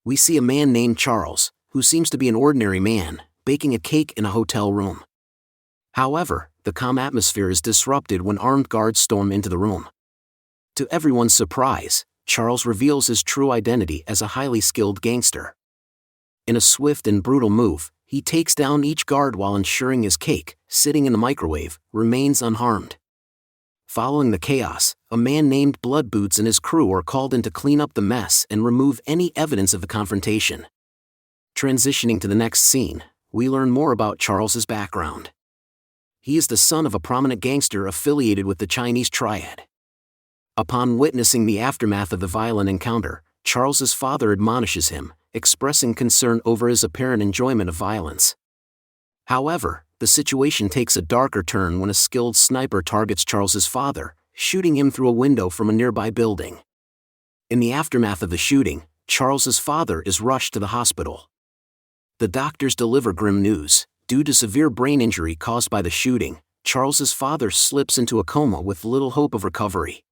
We see a man named Charles, who seems to be an ordinary man, baking a cake in a hotel room. However, the calm atmosphere is disrupted when armed guards storm into the room. To everyone's surprise, Charles reveals his true identity as a highly skilled gangster. In a swift and brutal move, he takes down each guard while ensuring his cake, sitting in the microwave, remains unharmed. Following the chaos, a man named Blood Boots and his crew are called in to clean up the mess and remove any evidence of the confrontation. Transitioning to the next scene, we learn more about Charles's background. He is the son of a prominent gangster affiliated with the Chinese Triad. Upon witnessing the aftermath of the violent encounter, Charles's father admonishes him, expressing concern over his apparent enjoyment of violence. However, the situation takes a darker turn when a skilled sniper targets Charles's father, shooting him through a window from a nearby building. In the aftermath of the shooting, Charles's father is rushed to the hospital. The doctors deliver grim news. Due to severe brain injury caused by the shooting, Charles's father slips into a coma with little hope of recovery.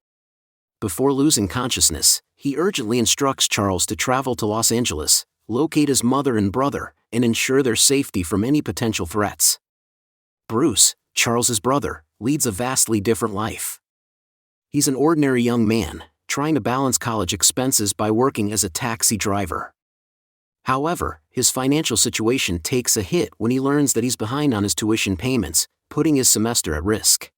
Before losing consciousness, he urgently instructs Charles to travel to Los Angeles, locate his mother and brother, and ensure their safety from any potential threats. Bruce, Charles's brother, leads a vastly different life. He's an ordinary young man, trying to balance college expenses by working as a taxi driver. However, his financial situation takes a hit when he learns that he's behind on his tuition payments, putting his semester at risk.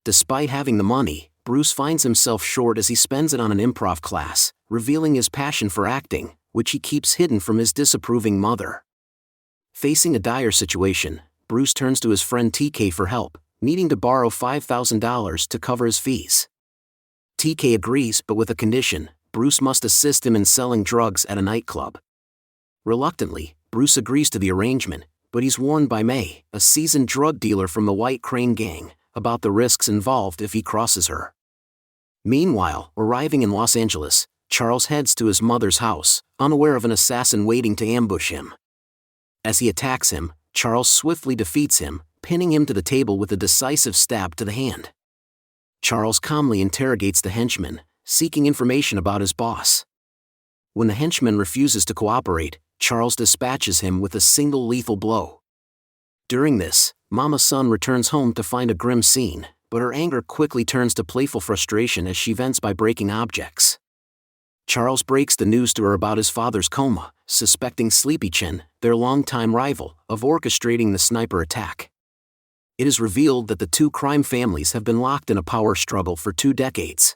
Despite having the money, Bruce finds himself short as he spends it on an improv class, revealing his passion for acting, which he keeps hidden from his disapproving mother. Facing a dire situation, Bruce turns to his friend TK for help, needing to borrow $5,000 to cover his fees. TK agrees, but with a condition: Bruce must assist him in selling drugs at a nightclub. Reluctantly, Bruce agrees to the arrangement, but he's warned by May, a seasoned drug dealer from the White Crane gang, about the risks involved if he crosses her. Meanwhile, arriving in Los Angeles, Charles heads to his mother's house, unaware of an assassin waiting to ambush him. As he attacks him, Charles swiftly defeats him, pinning him to the table with a decisive stab to the hand. Charles calmly interrogates the henchman, seeking information about his boss. When the henchman refuses to cooperate, Charles dispatches him with a single lethal blow. During this, Mama Sun returns home to find a grim scene, but her anger quickly turns to playful frustration as she vents by breaking objects. Charles breaks the news to her about his father's coma, suspecting Sleepy Chin, their longtime rival, of orchestrating the sniper attack. It is revealed that the two crime families have been locked in a power struggle for 2 decades.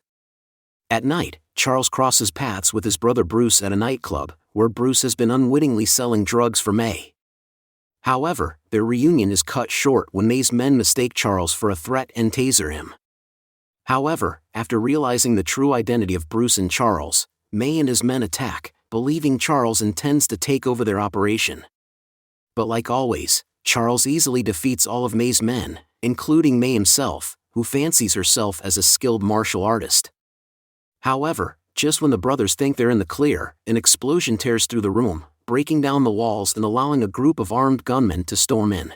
At night, Charles crosses paths with his brother Bruce at a nightclub, where Bruce has been unwittingly selling drugs for May. However, their reunion is cut short when May's men mistake Charles for a threat and taser him. However, after realizing the true identity of Bruce and Charles, May and his men attack, believing Charles intends to take over their operation. But like always, Charles easily defeats all of May's men, including May himself, who fancies herself as a skilled martial artist. However, just when the brothers think they're in the clear, an explosion tears through the room, breaking down the walls and allowing a group of armed gunmen to storm in.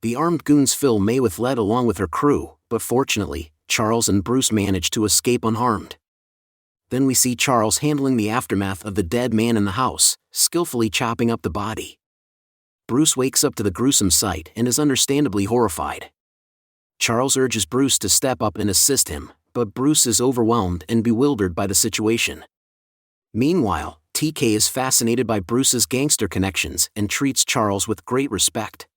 The armed goons fill May with lead along with her crew, but fortunately, Charles and Bruce manage to escape unharmed. Then we see Charles handling the aftermath of the dead man in the house, skillfully chopping up the body. Bruce wakes up to the gruesome sight and is understandably horrified. Charles urges Bruce to step up and assist him, but Bruce is overwhelmed and bewildered by the situation. Meanwhile, TK is fascinated by Bruce's gangster connections and treats Charles with great respect.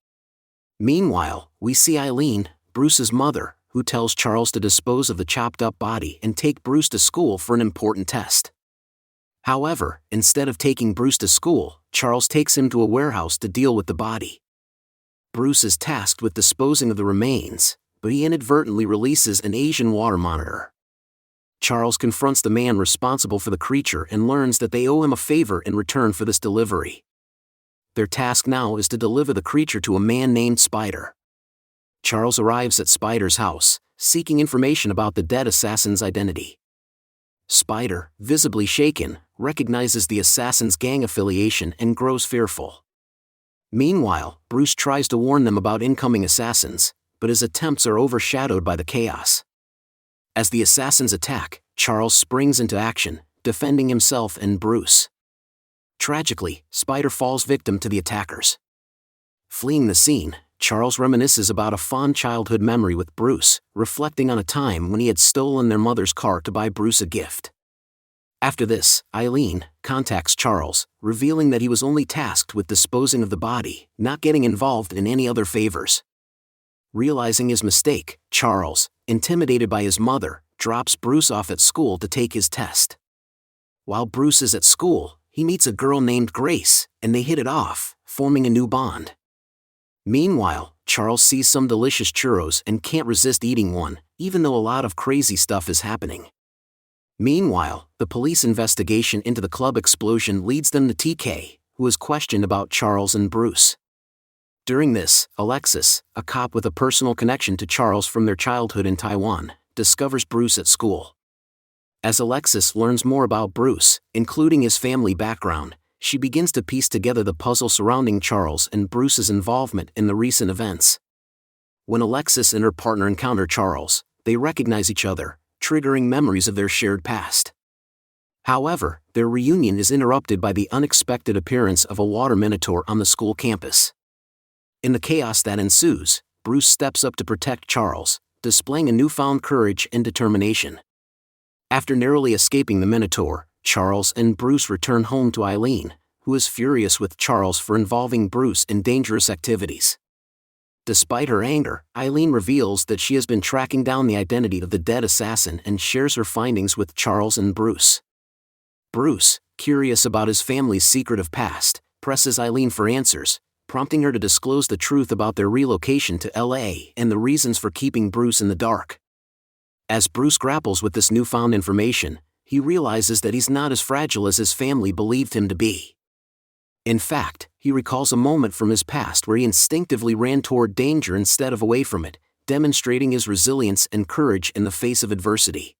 Meanwhile, we see Eileen, Bruce's mother, who tells Charles to dispose of the chopped-up body and take Bruce to school for an important test. However, instead of taking Bruce to school, Charles takes him to a warehouse to deal with the body. Bruce is tasked with disposing of the remains, but he inadvertently releases an Asian water monitor. Charles confronts the man responsible for the creature and learns that they owe him a favor in return for this delivery. Their task now is to deliver the creature to a man named Spider. Charles arrives at Spider's house, seeking information about the dead assassin's identity. Spider, visibly shaken, recognizes the assassin's gang affiliation and grows fearful. Meanwhile, Bruce tries to warn them about incoming assassins, but his attempts are overshadowed by the chaos. As the assassins attack, Charles springs into action, defending himself and Bruce. Tragically, Spider falls victim to the attackers. Fleeing the scene, Charles reminisces about a fond childhood memory with Bruce, reflecting on a time when he had stolen their mother's car to buy Bruce a gift. After this, Eileen contacts Charles, revealing that he was only tasked with disposing of the body, not getting involved in any other favors. Realizing his mistake, Charles, intimidated by his mother, drops Bruce off at school to take his test. While Bruce is at school, he meets a girl named Grace, and they hit it off, forming a new bond. Meanwhile, Charles sees some delicious churros and can't resist eating one, even though a lot of crazy stuff is happening. Meanwhile, the police investigation into the club explosion leads them to TK, who is questioned about Charles and Bruce. During this, Alexis, a cop with a personal connection to Charles from their childhood in Taiwan, discovers Bruce at school. As Alexis learns more about Bruce, including his family background, she begins to piece together the puzzle surrounding Charles and Bruce's involvement in the recent events. When Alexis and her partner encounter Charles, they recognize each other, triggering memories of their shared past. However, their reunion is interrupted by the unexpected appearance of a water minotaur on the school campus. In the chaos that ensues, Bruce steps up to protect Charles, displaying a newfound courage and determination. After narrowly escaping the minotaur, Charles and Bruce return home to Eileen, who is furious with Charles for involving Bruce in dangerous activities. Despite her anger, Eileen reveals that she has been tracking down the identity of the dead assassin and shares her findings with Charles and Bruce. Bruce, curious about his family's secretive past, presses Eileen for answers, prompting her to disclose the truth about their relocation to LA and the reasons for keeping Bruce in the dark. As Bruce grapples with this newfound information, he realizes that he's not as fragile as his family believed him to be. In fact, he recalls a moment from his past where he instinctively ran toward danger instead of away from it, demonstrating his resilience and courage in the face of adversity.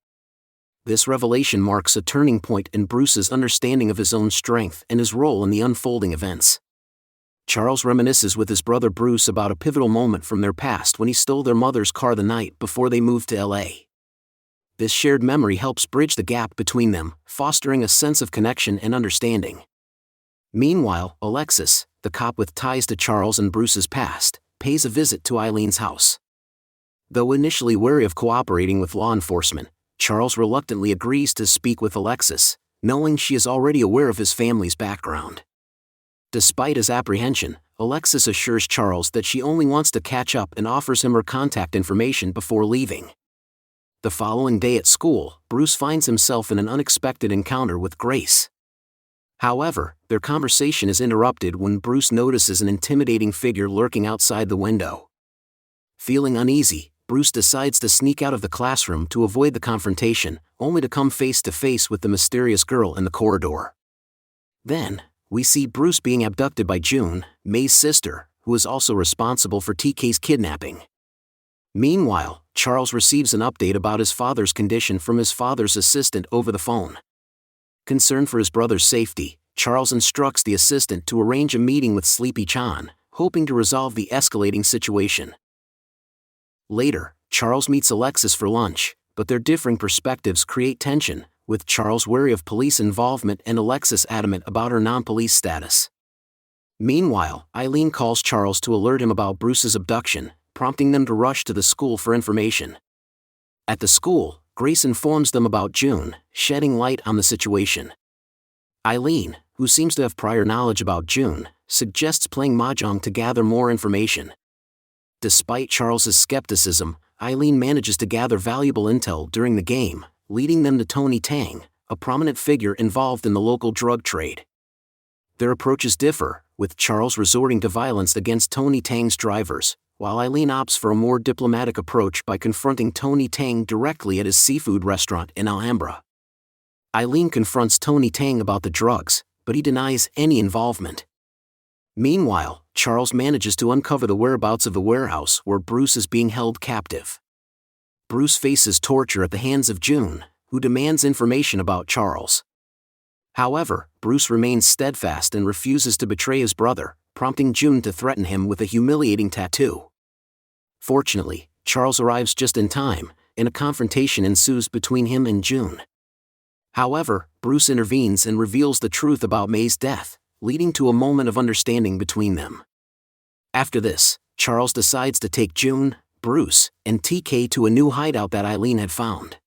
This revelation marks a turning point in Bruce's understanding of his own strength and his role in the unfolding events. Charles reminisces with his brother Bruce about a pivotal moment from their past when he stole their mother's car the night before they moved to LA. This shared memory helps bridge the gap between them, fostering a sense of connection and understanding. Meanwhile, Alexis, the cop with ties to Charles and Bruce's past, pays a visit to Eileen's house. Though initially wary of cooperating with law enforcement, Charles reluctantly agrees to speak with Alexis, knowing she is already aware of his family's background. Despite his apprehension, Alexis assures Charles that she only wants to catch up and offers him her contact information before leaving. The following day at school, Bruce finds himself in an unexpected encounter with Grace. However, their conversation is interrupted when Bruce notices an intimidating figure lurking outside the window. Feeling uneasy, Bruce decides to sneak out of the classroom to avoid the confrontation, only to come face to face with the mysterious girl in the corridor. Then, we see Bruce being abducted by June, May's sister, who is also responsible for TK's kidnapping. Meanwhile, Charles receives an update about his father's condition from his father's assistant over the phone. Concerned for his brother's safety, Charles instructs the assistant to arrange a meeting with Sleepy Chan, hoping to resolve the escalating situation. Later, Charles meets Alexis for lunch, but their differing perspectives create tension, with Charles wary of police involvement and Alexis adamant about her non-police status. Meanwhile, Eileen calls Charles to alert him about Bruce's abduction, prompting them to rush to the school for information. At the school, Grace informs them about June, shedding light on the situation. Eileen, who seems to have prior knowledge about June, suggests playing mahjong to gather more information. Despite Charles's skepticism, Eileen manages to gather valuable intel during the game, leading them to Tony Tang, a prominent figure involved in the local drug trade. Their approaches differ, with Charles resorting to violence against Tony Tang's drivers, while Eileen opts for a more diplomatic approach by confronting Tony Tang directly at his seafood restaurant in Alhambra. Eileen confronts Tony Tang about the drugs, but he denies any involvement. Meanwhile, Charles manages to uncover the whereabouts of the warehouse where Bruce is being held captive. Bruce faces torture at the hands of June, who demands information about Charles. However, Bruce remains steadfast and refuses to betray his brother, prompting June to threaten him with a humiliating tattoo. Fortunately, Charles arrives just in time, and a confrontation ensues between him and June. However, Bruce intervenes and reveals the truth about May's death, leading to a moment of understanding between them. After this, Charles decides to take June, Bruce, and TK to a new hideout that Eileen had found.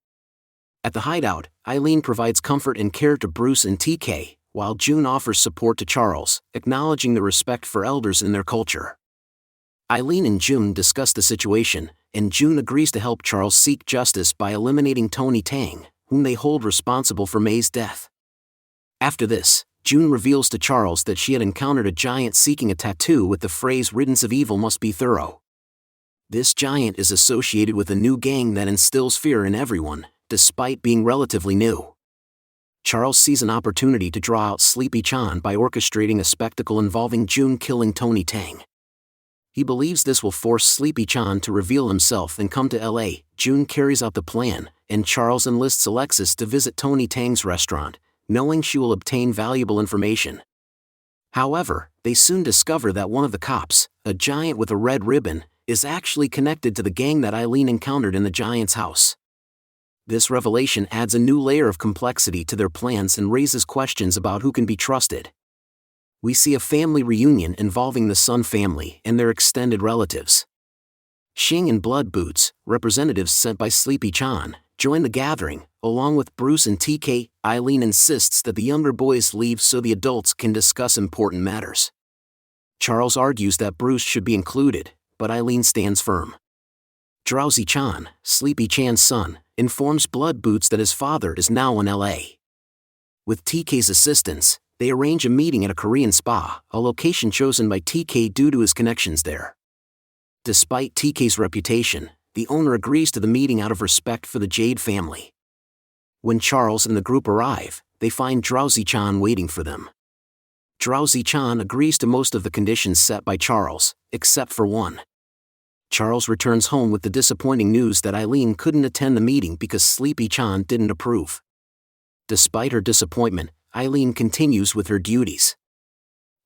At the hideout, Eileen provides comfort and care to Bruce and TK, while June offers support to Charles, acknowledging the respect for elders in their culture. Eileen and June discuss the situation, and June agrees to help Charles seek justice by eliminating Tony Tang, whom they hold responsible for May's death. After this, June reveals to Charles that she had encountered a giant seeking a tattoo with the phrase "riddance of evil must be thorough." This giant is associated with a new gang that instills fear in everyone, despite being relatively new. Charles sees an opportunity to draw out Sleepy Chan by orchestrating a spectacle involving June killing Tony Tang. He believes this will force Sleepy Chan to reveal himself and come to LA. June carries out the plan, and Charles enlists Alexis to visit Tony Tang's restaurant, knowing she will obtain valuable information. However, they soon discover that one of the cops, a giant with a red ribbon, is actually connected to the gang that Eileen encountered in the giant's house. This revelation adds a new layer of complexity to their plans and raises questions about who can be trusted. We see a family reunion involving the Sun family and their extended relatives. Xing and Blood Boots, representatives sent by Sleepy Chan, join the gathering, along with Bruce and TK. Eileen insists that the younger boys leave so the adults can discuss important matters. Charles argues that Bruce should be included, but Eileen stands firm. Drowsy Chan, Sleepy Chan's son, informs Blood Boots that his father is now in LA. With TK's assistance, they arrange a meeting at a Korean spa, a location chosen by TK due to his connections there. Despite TK's reputation, the owner agrees to the meeting out of respect for the Jade family. When Charles and the group arrive, they find Drowsy Chan waiting for them. Drowsy Chan agrees to most of the conditions set by Charles, except for one. Charles returns home with the disappointing news that Eileen couldn't attend the meeting because Sleepy Chan didn't approve. Despite her disappointment, Eileen continues with her duties.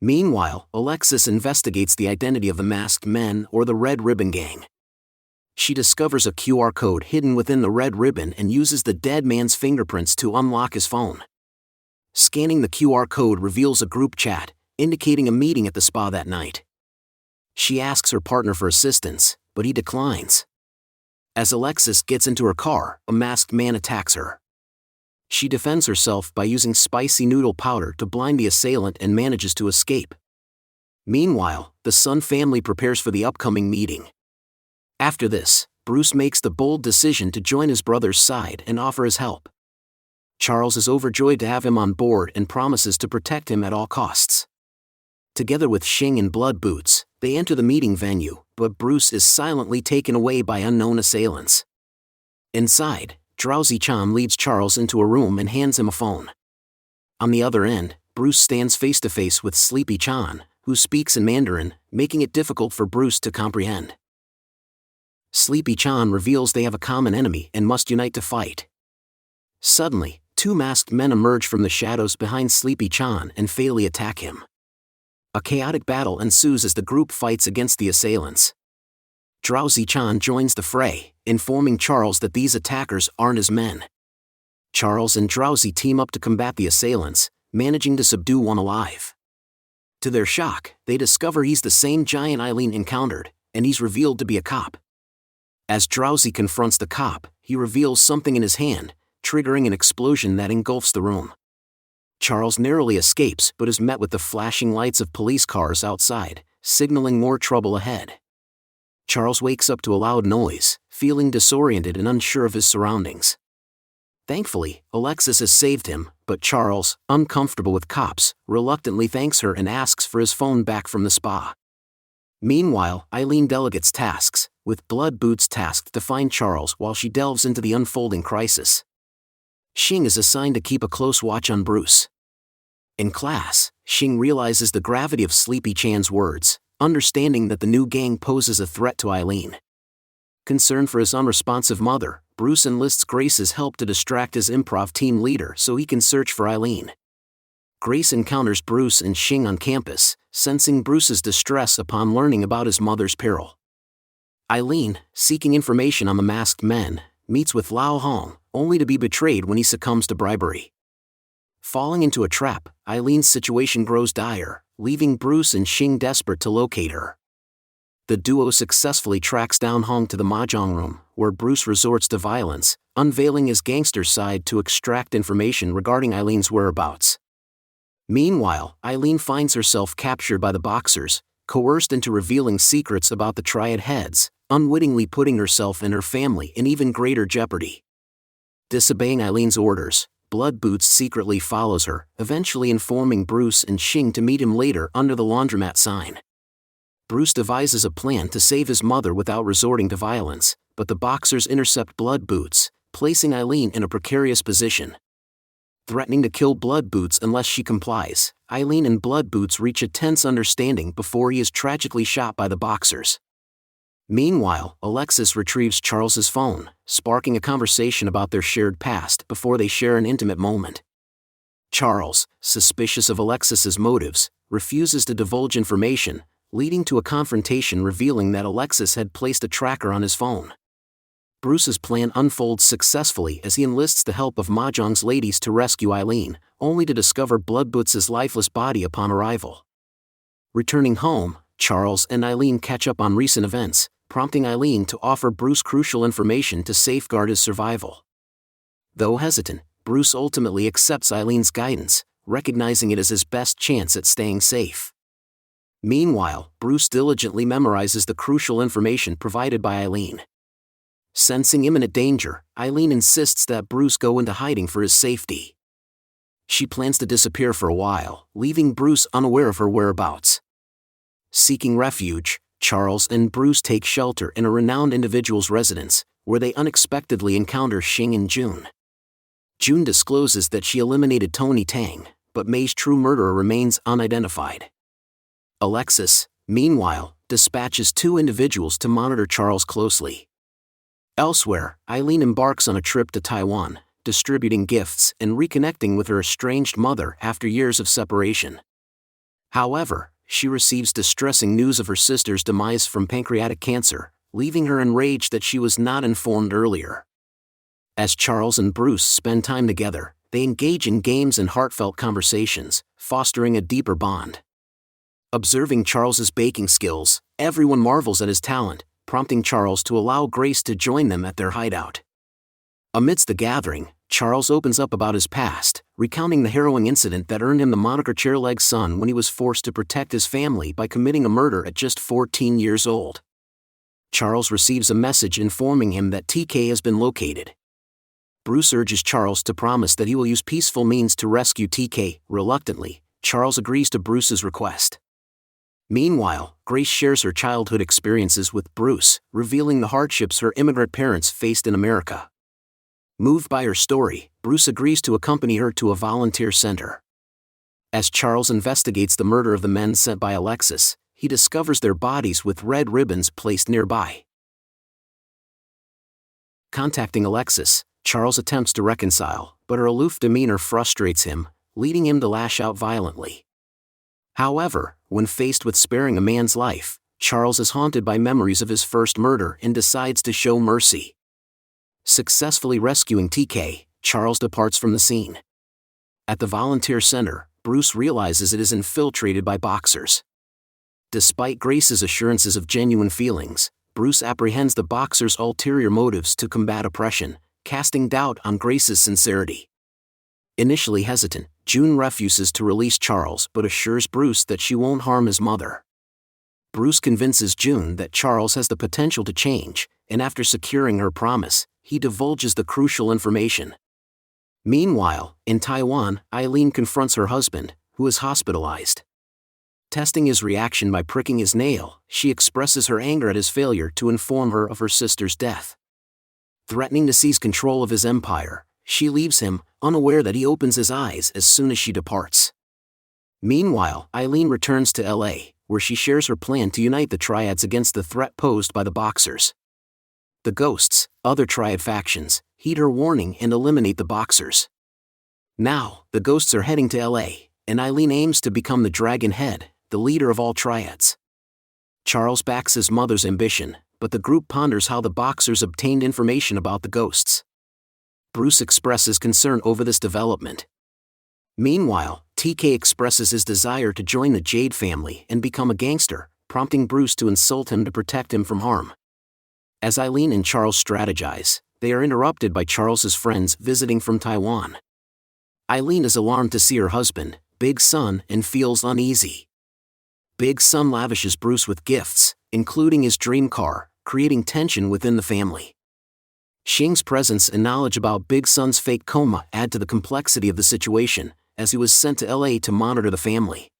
Meanwhile, Alexis investigates the identity of the masked men or the Red Ribbon Gang. She discovers a QR code hidden within the red ribbon and uses the dead man's fingerprints to unlock his phone. Scanning the QR code reveals a group chat, indicating a meeting at the spa that night. She asks her partner for assistance, but he declines. As Alexis gets into her car, a masked man attacks her. She defends herself by using spicy noodle powder to blind the assailant and manages to escape. Meanwhile, the Sun family prepares for the upcoming meeting. After this, Bruce makes the bold decision to join his brother's side and offer his help. Charles is overjoyed to have him on board and promises to protect him at all costs. Together with Xing and Blood Boots, they enter the meeting venue, but Bruce is silently taken away by unknown assailants. Inside, Drowsy Chan leads Charles into a room and hands him a phone. On the other end, Bruce stands face to face with Sleepy Chan, who speaks in Mandarin, making it difficult for Bruce to comprehend. Sleepy Chan reveals they have a common enemy and must unite to fight. Suddenly, two masked men emerge from the shadows behind Sleepy Chan and fatally attack him. A chaotic battle ensues as the group fights against the assailants. Drowsy Chan joins the fray, informing Charles that these attackers aren't his men. Charles and Drowsy team up to combat the assailants, managing to subdue one alive. To their shock, they discover he's the same giant Eileen encountered, and he's revealed to be a cop. As Drowsy confronts the cop, he reveals something in his hand, triggering an explosion that engulfs the room. Charles narrowly escapes but is met with the flashing lights of police cars outside, signaling more trouble ahead. Charles wakes up to a loud noise, feeling disoriented and unsure of his surroundings. Thankfully, Alexis has saved him, but Charles, uncomfortable with cops, reluctantly thanks her and asks for his phone back from the spa. Meanwhile, Eileen delegates tasks, with Blood Boots tasked to find Charles while she delves into the unfolding crisis. Xing is assigned to keep a close watch on Bruce. In class, Xing realizes the gravity of Sleepy Chan's words, understanding that the new gang poses a threat to Eileen. Concerned for his unresponsive mother, Bruce enlists Grace's help to distract his improv team leader so he can search for Eileen. Grace encounters Bruce and Xing on campus, sensing Bruce's distress upon learning about his mother's peril. Eileen, seeking information on the masked men, meets with Lao Hong, only to be betrayed when he succumbs to bribery. Falling into a trap, Eileen's situation grows dire, leaving Bruce and Xing desperate to locate her. The duo successfully tracks down Hong to the mahjong room, where Bruce resorts to violence, unveiling his gangster side to extract information regarding Eileen's whereabouts. Meanwhile, Eileen finds herself captured by the boxers, coerced into revealing secrets about the Triad heads, unwittingly putting herself and her family in even greater jeopardy. Disobeying Eileen's orders, Blood Boots secretly follows her, eventually informing Bruce and Xing to meet him later under the laundromat sign. Bruce devises a plan to save his mother without resorting to violence, but the boxers intercept Blood Boots, placing Eileen in a precarious position. Threatening to kill Blood Boots unless she complies, Eileen and Blood Boots reach a tense understanding before he is tragically shot by the boxers. Meanwhile, Alexis retrieves Charles's phone, sparking a conversation about their shared past before they share an intimate moment. Charles, suspicious of Alexis's motives, refuses to divulge information, leading to a confrontation revealing that Alexis had placed a tracker on his phone. Bruce's plan unfolds successfully as he enlists the help of mahjong's ladies to rescue Eileen, only to discover Bloodboots' lifeless body upon arrival. Returning home, Charles and Eileen catch up on recent events, prompting Eileen to offer Bruce crucial information to safeguard his survival. Though hesitant, Bruce ultimately accepts Eileen's guidance, recognizing it as his best chance at staying safe. Meanwhile, Bruce diligently memorizes the crucial information provided by Eileen. Sensing imminent danger, Eileen insists that Bruce go into hiding for his safety. She plans to disappear for a while, leaving Bruce unaware of her whereabouts. Seeking refuge, Charles and Bruce take shelter in a renowned individual's residence, where they unexpectedly encounter Xing and June. June discloses that she eliminated Tony Tang, but May's true murderer remains unidentified. Alexis, meanwhile, dispatches two individuals to monitor Charles closely. Elsewhere, Eileen embarks on a trip to Taiwan, distributing gifts and reconnecting with her estranged mother after years of separation. However, she receives distressing news of her sister's demise from pancreatic cancer, leaving her enraged that she was not informed earlier. As Charles and Bruce spend time together, they engage in games and heartfelt conversations, fostering a deeper bond. Observing Charles's baking skills, everyone marvels at his talent, prompting Charles to allow Grace to join them at their hideout. Amidst the gathering, Charles opens up about his past, recounting the harrowing incident that earned him the moniker Chairleg Sun when he was forced to protect his family by committing a murder at just 14 years old. Charles receives a message informing him that TK has been located. Bruce urges Charles to promise that he will use peaceful means to rescue TK. Reluctantly, Charles agrees to Bruce's request. Meanwhile, Grace shares her childhood experiences with Bruce, revealing the hardships her immigrant parents faced in America. Moved by her story, Bruce agrees to accompany her to a volunteer center. As Charles investigates the murder of the men sent by Alexis, he discovers their bodies with red ribbons placed nearby. Contacting Alexis, Charles attempts to reconcile, but her aloof demeanor frustrates him, leading him to lash out violently. However, when faced with sparing a man's life, Charles is haunted by memories of his first murder and decides to show mercy. Successfully rescuing TK, Charles departs from the scene. At the volunteer center, Bruce realizes it is infiltrated by boxers. Despite Grace's assurances of genuine feelings, Bruce apprehends the boxers' ulterior motives to combat oppression, casting doubt on Grace's sincerity. Initially hesitant, June refuses to release Charles but assures Bruce that she won't harm his mother. Bruce convinces June that Charles has the potential to change, and after securing her promise, he divulges the crucial information. Meanwhile, in Taiwan, Eileen confronts her husband, who is hospitalized. Testing his reaction by pricking his nail, she expresses her anger at his failure to inform her of her sister's death. Threatening to seize control of his empire, she leaves him, unaware that he opens his eyes as soon as she departs. Meanwhile, Eileen returns to LA, where she shares her plan to unite the Triads against the threat posed by the boxers. The Ghosts, other Triad factions, heed her warning and eliminate the boxers. Now, the Ghosts are heading to LA, and Eileen aims to become the Dragon Head, the leader of all Triads. Charles backs his mother's ambition, but the group ponders how the boxers obtained information about the Ghosts. Bruce expresses concern over this development. Meanwhile, TK expresses his desire to join the Jade family and become a gangster, prompting Bruce to insult him to protect him from harm. As Eileen and Charles strategize, they are interrupted by Charles's friends visiting from Taiwan. Eileen is alarmed to see her husband, Big Sun, and feels uneasy. Big Sun lavishes Bruce with gifts, including his dream car, creating tension within the family. Xing's presence and knowledge about Big Sun's fake coma add to the complexity of the situation, as he was sent to LA to monitor the family.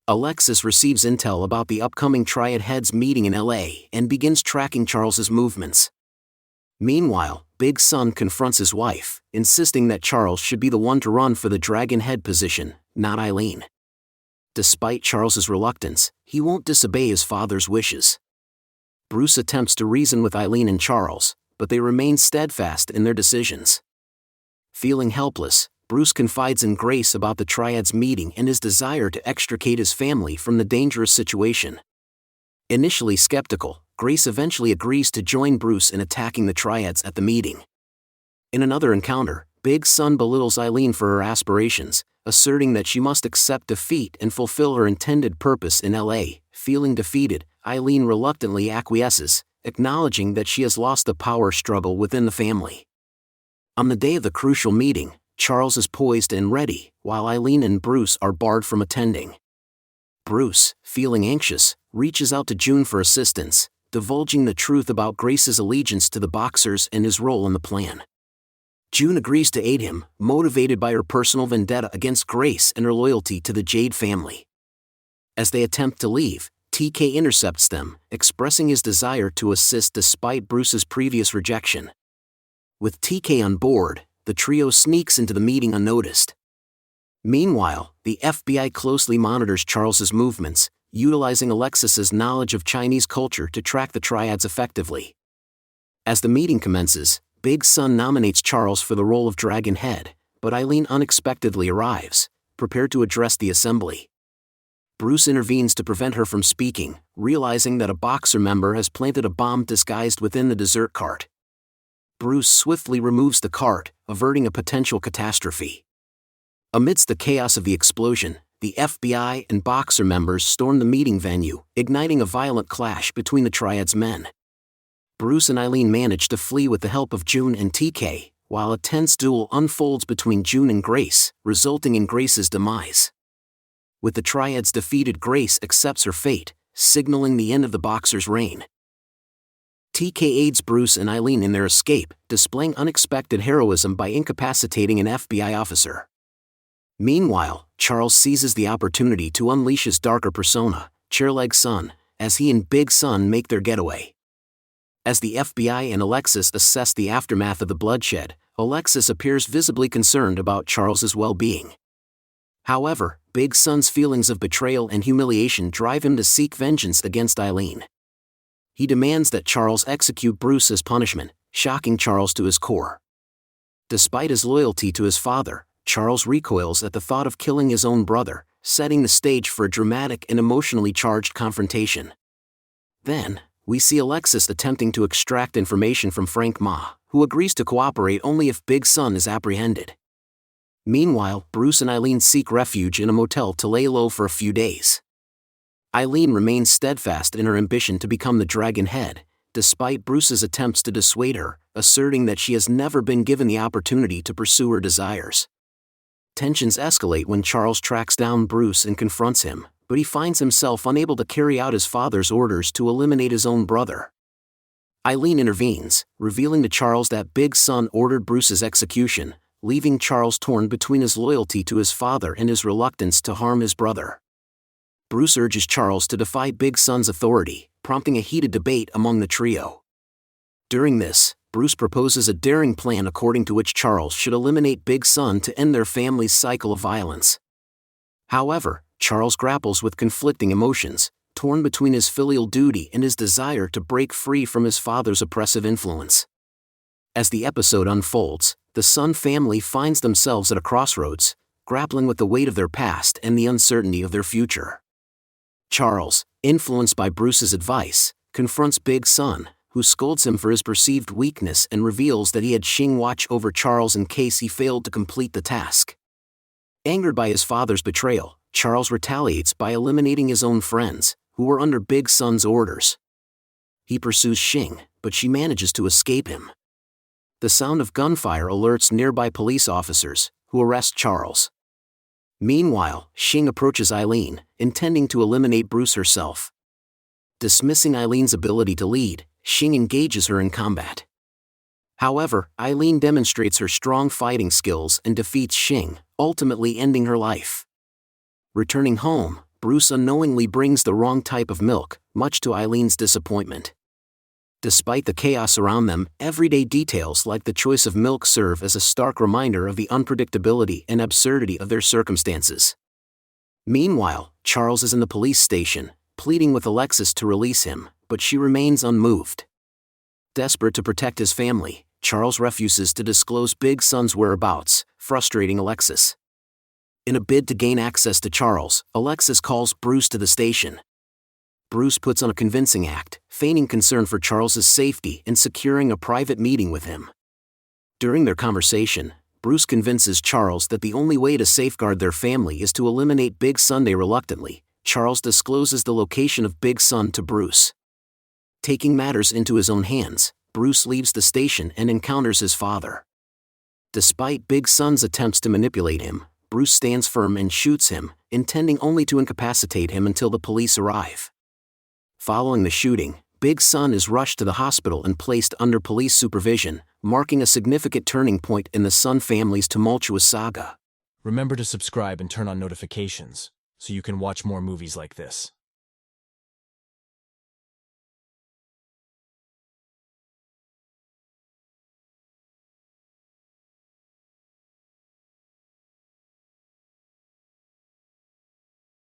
Alexis receives intel about the upcoming Triad heads meeting in LA and begins tracking Charles's movements. Meanwhile, Big Sun confronts his wife, insisting that Charles should be the one to run for the Dragon Head position, not Eileen. Despite Charles's reluctance, he won't disobey his father's wishes. Bruce attempts to reason with Eileen and Charles, but they remain steadfast in their decisions. Feeling helpless, Bruce confides in Grace about the Triad's meeting and his desire to extricate his family from the dangerous situation. Initially skeptical, Grace eventually agrees to join Bruce in attacking the Triads at the meeting. In another encounter, Big Sun belittles Eileen for her aspirations, asserting that she must accept defeat and fulfill her intended purpose in LA. Feeling defeated, Eileen reluctantly acquiesces, acknowledging that she has lost the power struggle within the family. On the day of the crucial meeting, Charles is poised and ready, while Eileen and Bruce are barred from attending. Bruce, feeling anxious, reaches out to June for assistance, divulging the truth about Grace's allegiance to the Boxers and his role in the plan. June agrees to aid him, motivated by her personal vendetta against Grace and her loyalty to the Jade family. As they attempt to leave, TK intercepts them, expressing his desire to assist despite Bruce's previous rejection. With TK on board, the trio sneaks into the meeting unnoticed. Meanwhile, the FBI closely monitors Charles's movements, utilizing Alexis's knowledge of Chinese culture to track the Triads effectively. As the meeting commences, Big Sun nominates Charles for the role of Dragon Head, but Eileen unexpectedly arrives, prepared to address the assembly. Bruce intervenes to prevent her from speaking, realizing that a Boxer member has planted a bomb disguised within the dessert cart. Bruce swiftly removes the cart, averting a potential catastrophe. Amidst the chaos of the explosion, the FBI and Boxer members storm the meeting venue, igniting a violent clash between the Triad's men. Bruce and Eileen manage to flee with the help of June and TK, while a tense duel unfolds between June and Grace, resulting in Grace's demise. With the Triads defeated, Grace accepts her fate, signaling the end of the Boxers' reign. TK aids Bruce and Eileen in their escape, displaying unexpected heroism by incapacitating an FBI officer. Meanwhile, Charles seizes the opportunity to unleash his darker persona, Chairleg Sun, as he and Big Sun make their getaway. As the FBI and Alexis assess the aftermath of the bloodshed, Alexis appears visibly concerned about Charles's well-being. However, Big Sun's feelings of betrayal and humiliation drive him to seek vengeance against Eileen. He demands that Charles execute Bruce as punishment, shocking Charles to his core. Despite his loyalty to his father, Charles recoils at the thought of killing his own brother, setting the stage for a dramatic and emotionally charged confrontation. Then, we see Alexis attempting to extract information from Frank Ma, who agrees to cooperate only if Big Sun is apprehended. Meanwhile, Bruce and Eileen seek refuge in a motel to lay low for a few days. Eileen remains steadfast in her ambition to become the Dragon Head, despite Bruce's attempts to dissuade her, asserting that she has never been given the opportunity to pursue her desires. Tensions escalate when Charles tracks down Bruce and confronts him, but he finds himself unable to carry out his father's orders to eliminate his own brother. Eileen intervenes, revealing to Charles that Big Sun ordered Bruce's execution, leaving Charles torn between his loyalty to his father and his reluctance to harm his brother. Bruce urges Charles to defy Big Sun's authority, prompting a heated debate among the trio. During this, Bruce proposes a daring plan according to which Charles should eliminate Big Sun to end their family's cycle of violence. However, Charles grapples with conflicting emotions, torn between his filial duty and his desire to break free from his father's oppressive influence. As the episode unfolds, the Sun family finds themselves at a crossroads, grappling with the weight of their past and the uncertainty of their future. Charles, influenced by Bruce's advice, confronts Big Sun, who scolds him for his perceived weakness and reveals that he had Xing watch over Charles in case he failed to complete the task. Angered by his father's betrayal, Charles retaliates by eliminating his own friends, who were under Big Sun's orders. He pursues Xing, but she manages to escape him. The sound of gunfire alerts nearby police officers, who arrest Charles. Meanwhile, Xing approaches Eileen, intending to eliminate Bruce herself. Dismissing Eileen's ability to lead, Xing engages her in combat. However, Eileen demonstrates her strong fighting skills and defeats Xing, ultimately ending her life. Returning home, Bruce unknowingly brings the wrong type of milk, much to Eileen's disappointment. Despite the chaos around them, everyday details like the choice of milk serve as a stark reminder of the unpredictability and absurdity of their circumstances. Meanwhile, Charles is in the police station, pleading with Alexis to release him, but she remains unmoved. Desperate to protect his family, Charles refuses to disclose Big Sun's whereabouts, frustrating Alexis. In a bid to gain access to Charles, Alexis calls Bruce to the station. Bruce puts on a convincing act, feigning concern for Charles's safety and securing a private meeting with him. During their conversation, Bruce convinces Charles that the only way to safeguard their family is to eliminate Big Sunday. Reluctantly, Charles discloses the location of Big Sun to Bruce. Taking matters into his own hands, Bruce leaves the station and encounters his father. Despite Big Sun's attempts to manipulate him, Bruce stands firm and shoots him, intending only to incapacitate him until the police arrive. Following the shooting, Big Sun is rushed to the hospital and placed under police supervision, marking a significant turning point in the Sun family's tumultuous saga. Remember to subscribe and turn on notifications, so you can watch more movies like this.